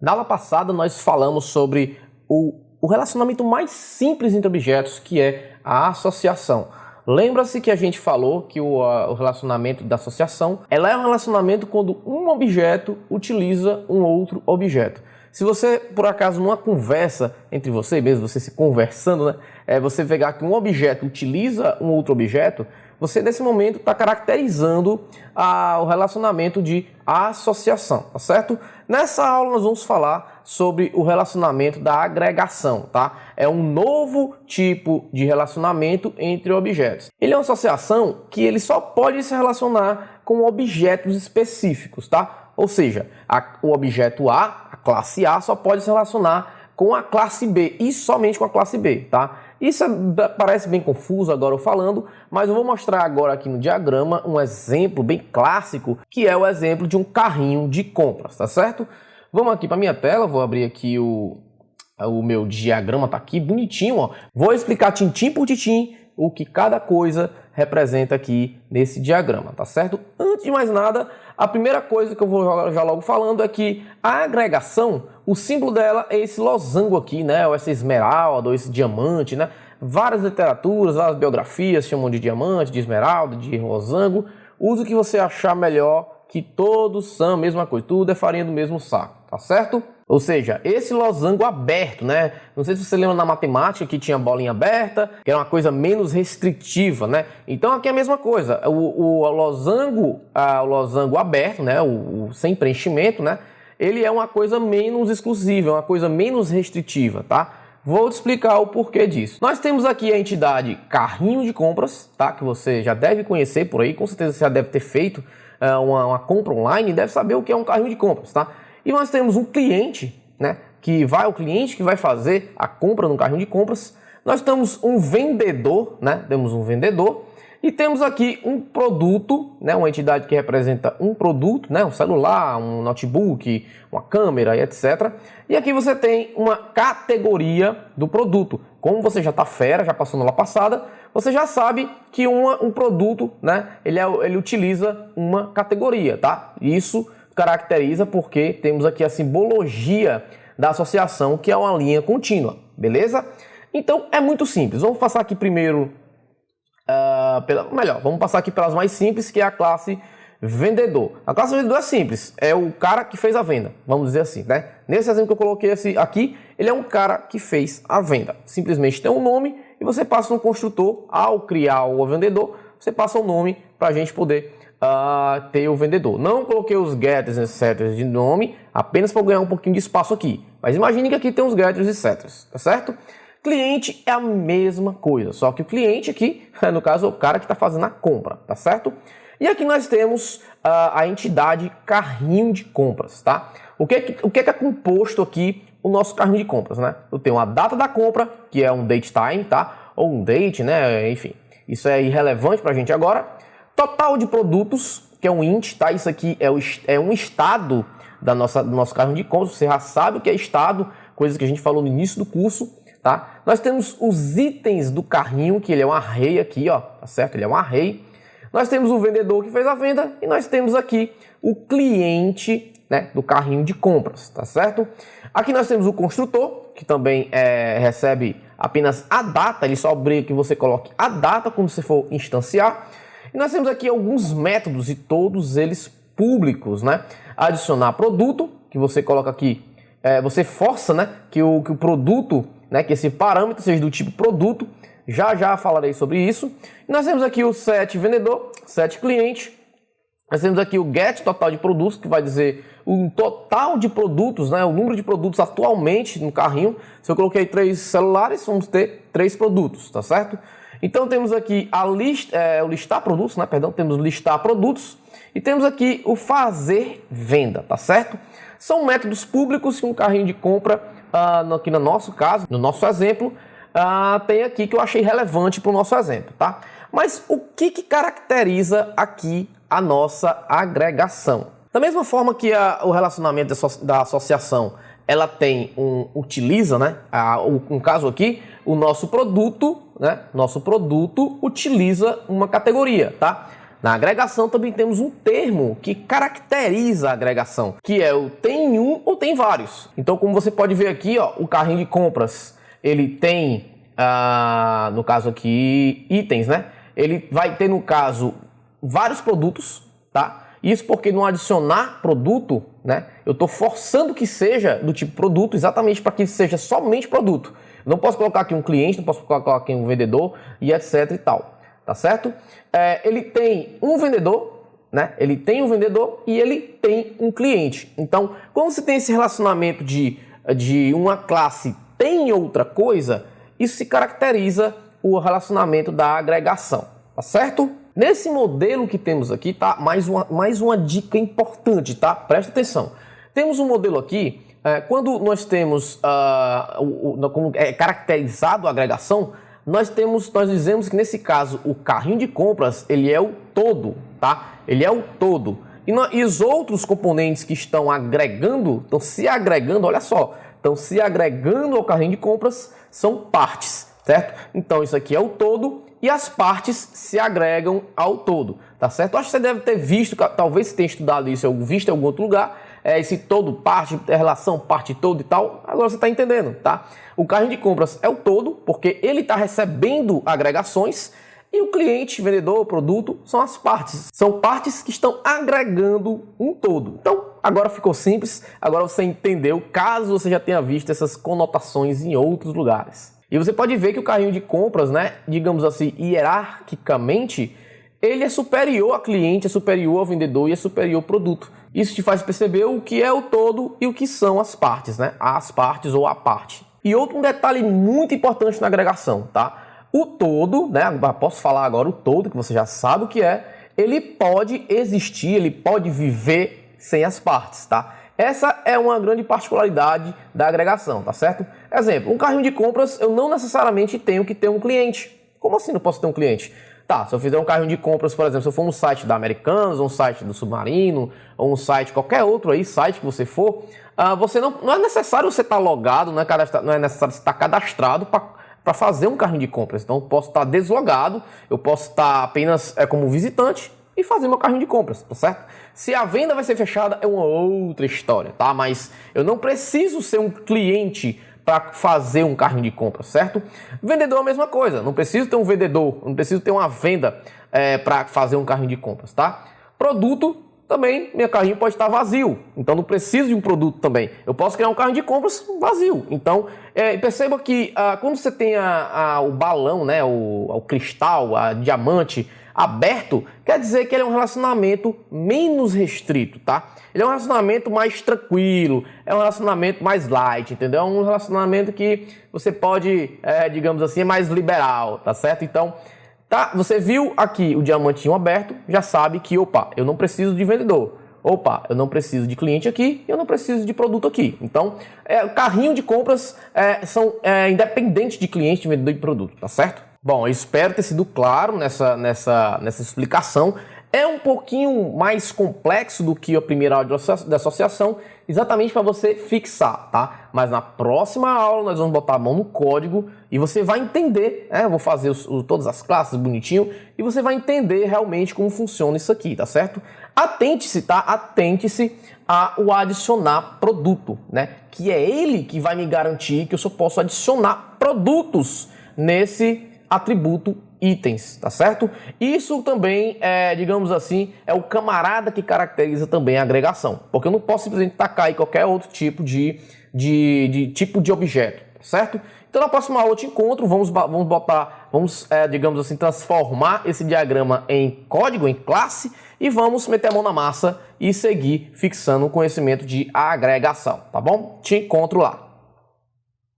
Na aula passada nós falamos sobre o relacionamento mais simples entre objetos, que é a associação. Lembra-se que a gente falou que o relacionamento da associação ela é um relacionamento quando um objeto utiliza um outro objeto. Se você, por acaso, numa conversa entre você mesmo, você se conversando, né, você pegar que um objeto utiliza um outro objeto, você nesse momento está caracterizando o relacionamento de associação, tá certo? Nessa aula nós vamos falar sobre o relacionamento da agregação, tá? É um novo tipo de relacionamento entre objetos. Ele é uma associação que ele só pode se relacionar com objetos específicos, tá? Ou seja, o objeto A, a classe A, só pode se relacionar com a classe B e somente com a classe B, tá? Isso parece bem confuso agora eu falando, mas eu vou mostrar agora aqui no diagrama um exemplo bem clássico, que é o exemplo de um carrinho de compras, tá certo? Vamos aqui para minha tela, vou abrir aqui o meu diagrama, tá aqui bonitinho, ó. Vou explicar tintim por tintim o que cada coisa representa aqui nesse diagrama, tá certo? Antes de mais nada, a primeira coisa que eu vou já logo falando é que a agregação, o símbolo dela é esse losango aqui, né? Ou essa esmeralda, ou esse diamante, né? Várias literaturas, várias biografias chamam de diamante, de esmeralda, de losango. Use o que você achar melhor, que todos são a mesma coisa, tudo é farinha do mesmo saco, tá certo? Ou seja, esse losango aberto, né? Não sei se você lembra na matemática que tinha bolinha aberta, que era uma coisa menos restritiva, né? Então aqui é a mesma coisa. O losango aberto, né? O sem preenchimento, né? Ele é uma coisa menos exclusiva, uma coisa menos restritiva, tá? Vou te explicar o porquê disso. Nós temos aqui a entidade carrinho de compras, tá? Que você já deve conhecer por aí, com certeza você já deve ter feito uma compra online e deve saber o que é um carrinho de compras, tá? E nós temos um cliente, né, o cliente que vai fazer a compra no carrinho de compras. Nós temos um vendedor, né, temos um vendedor e temos aqui um produto, né, uma entidade que representa um produto, né, um celular, um notebook, uma câmera e etc. E aqui você tem uma categoria do produto. Como você já está fera, já passou na aula passada, você já sabe que um produto, né, ele utiliza uma categoria, tá? Isso caracteriza porque temos aqui a simbologia da associação, que é uma linha contínua, beleza? Então é muito simples. Vamos passar aqui primeiro, vamos passar aqui pelas mais simples, que é a classe vendedor. A classe vendedor é simples, é o cara que fez a venda, vamos dizer assim, né? Nesse exemplo que eu coloquei aqui, ele é um cara que fez a venda. Simplesmente tem um nome e você passa no construtor, ao criar o vendedor, você passa o nome para a gente poder ter o vendedor. Não coloquei os getters e setters de nome apenas para ganhar um pouquinho de espaço aqui. Mas imagine que aqui tem os getters e setters, tá certo? Cliente é a mesma coisa, só que o cliente aqui, no caso, é o cara que está fazendo a compra, tá certo? E aqui nós temos a entidade carrinho de compras, tá? O que é composto aqui o nosso carrinho de compras, né? Eu tenho a data da compra, que é um date time, tá? Ou um date, né? Enfim, isso é irrelevante para a gente agora. Total de produtos, que é um int, tá? Isso aqui é um estado do nosso carrinho de compras. Você já sabe o que é estado, coisa que a gente falou no início do curso, tá? Nós temos os itens do carrinho, que ele é um array aqui, ó, tá certo? Ele é um array. Nós temos o vendedor que fez a venda e nós temos aqui o cliente, né, do carrinho de compras, tá certo? Aqui nós temos o construtor, que também recebe apenas a data, ele só obriga que você coloque a data quando você for instanciar. E nós temos aqui alguns métodos e todos eles públicos, né? Adicionar produto, que você coloca aqui, você força, né, que o produto, né, que esse parâmetro seja do tipo produto. Já falarei sobre isso. E nós temos aqui o set vendedor, set cliente. Nós temos aqui o get total de produtos, que vai dizer o total de produtos, né, o número de produtos atualmente no carrinho. Se eu coloquei 3 celulares, vamos ter 3 produtos, tá certo? Então temos aqui o listar produtos, né? Perdão, temos listar produtos e temos aqui o fazer venda, tá certo? São métodos públicos que um carrinho de compra, aqui no nosso caso, no nosso exemplo, tem aqui que eu achei relevante para o nosso exemplo, tá? Mas o que caracteriza aqui a nossa agregação? Da mesma forma que o relacionamento da associação ela utiliza, né? No caso aqui, o nosso produto, né? Nosso produto utiliza uma categoria, tá? Na agregação também temos um termo que caracteriza a agregação, que é o tem um ou tem vários. Então, como você pode ver aqui, ó, o carrinho de compras, ele tem, no caso aqui, itens, né? Ele vai ter, no caso, vários produtos, tá? Isso porque no adicionar produto, né? Eu estou forçando que seja do tipo produto, exatamente para que seja somente produto. Eu não posso colocar aqui um cliente, não posso colocar aqui um vendedor e etc e tal. Tá certo? Ele tem um vendedor, né? Ele tem um vendedor e ele tem um cliente. Então, quando você tem esse relacionamento de uma classe tem outra coisa, isso se caracteriza o relacionamento da agregação. Tá certo? Nesse modelo que temos aqui, tá? Mais uma dica importante, tá? Presta atenção. Temos um modelo aqui, quando nós temos como é caracterizado a agregação, nós dizemos que nesse caso o carrinho de compras ele é o todo, tá? Ele é o todo. E os outros componentes que estão agregando, estão se agregando, olha só, estão se agregando ao carrinho de compras, são partes, certo? Então isso aqui é o todo e as partes se agregam ao todo, tá certo? Eu acho que você deve ter visto, talvez você tenha estudado isso, visto em algum outro lugar, esse todo, parte, relação, parte, todo e tal. Agora você está entendendo, tá? O carrinho de compras é o todo, porque ele está recebendo agregações e o cliente, vendedor, produto, são as partes. São partes que estão agregando um todo. Então, agora ficou simples, agora você entendeu, caso você já tenha visto essas conotações em outros lugares. E você pode ver que o carrinho de compras, né, digamos assim, hierarquicamente, ele é superior a cliente, é superior ao vendedor e é superior ao produto. Isso te faz perceber o que é o todo e o que são as partes, né? As partes ou a parte. E outro detalhe muito importante na agregação, tá? O todo, né? Posso falar agora o todo, que você já sabe o que é. Ele pode existir, ele pode viver sem as partes, tá? Essa é uma grande particularidade da agregação, tá certo? Exemplo, um carrinho de compras, eu não necessariamente tenho que ter um cliente. Como assim não posso ter um cliente? Tá, se eu fizer um carrinho de compras, por exemplo, se eu for no site da Americanas, ou um site do Submarino, ou um site, qualquer outro aí, site que você for, você não é necessário você estar logado, não é necessário você estar cadastrado para fazer um carrinho de compras. Então eu posso estar deslogado, eu posso estar apenas como visitante e fazer meu carrinho de compras, tá certo? Se a venda vai ser fechada é uma outra história, tá? Mas eu não preciso ser um cliente para fazer um carrinho de compra, certo? Vendedor é a mesma coisa, não preciso ter um vendedor, não preciso ter uma venda para fazer um carrinho de compras, tá? Produto também, meu carrinho pode estar vazio, então não preciso de um produto também. Eu posso criar um carrinho de compras vazio. Então, perceba que quando você tem o balão, né, o cristal, a diamante aberto, quer dizer que ele é um relacionamento menos restrito, tá? Ele é um relacionamento mais tranquilo, é um relacionamento mais light, entendeu? É um relacionamento que você pode, digamos assim, mais liberal, tá certo? Então, tá, você viu aqui o diamantinho aberto, já sabe que, opa, eu não preciso de vendedor. Opa, eu não preciso de cliente aqui, eu não preciso de produto aqui. Então, o carrinho de compras são independentes de cliente, de vendedor e de produto, tá certo? Bom, eu espero ter sido claro nessa explicação. É um pouquinho mais complexo do que a primeira aula da associação, exatamente para você fixar, tá? Mas na próxima aula nós vamos botar a mão no código e você vai entender, eu vou fazer todas as classes bonitinho e você vai entender realmente como funciona isso aqui, tá certo? Atente-se, tá? Atente-se ao adicionar produto, né? Que é ele que vai me garantir que eu só posso adicionar produtos nesse atributo itens, tá certo? Isso também digamos assim, é o camarada que caracteriza também a agregação, porque eu não posso simplesmente tacar aí qualquer outro tipo de tipo de objeto, tá certo? Então na próxima aula eu te encontro, vamos digamos assim, transformar esse diagrama em código, em classe, e vamos meter a mão na massa e seguir fixando o conhecimento de agregação, tá bom? Te encontro lá.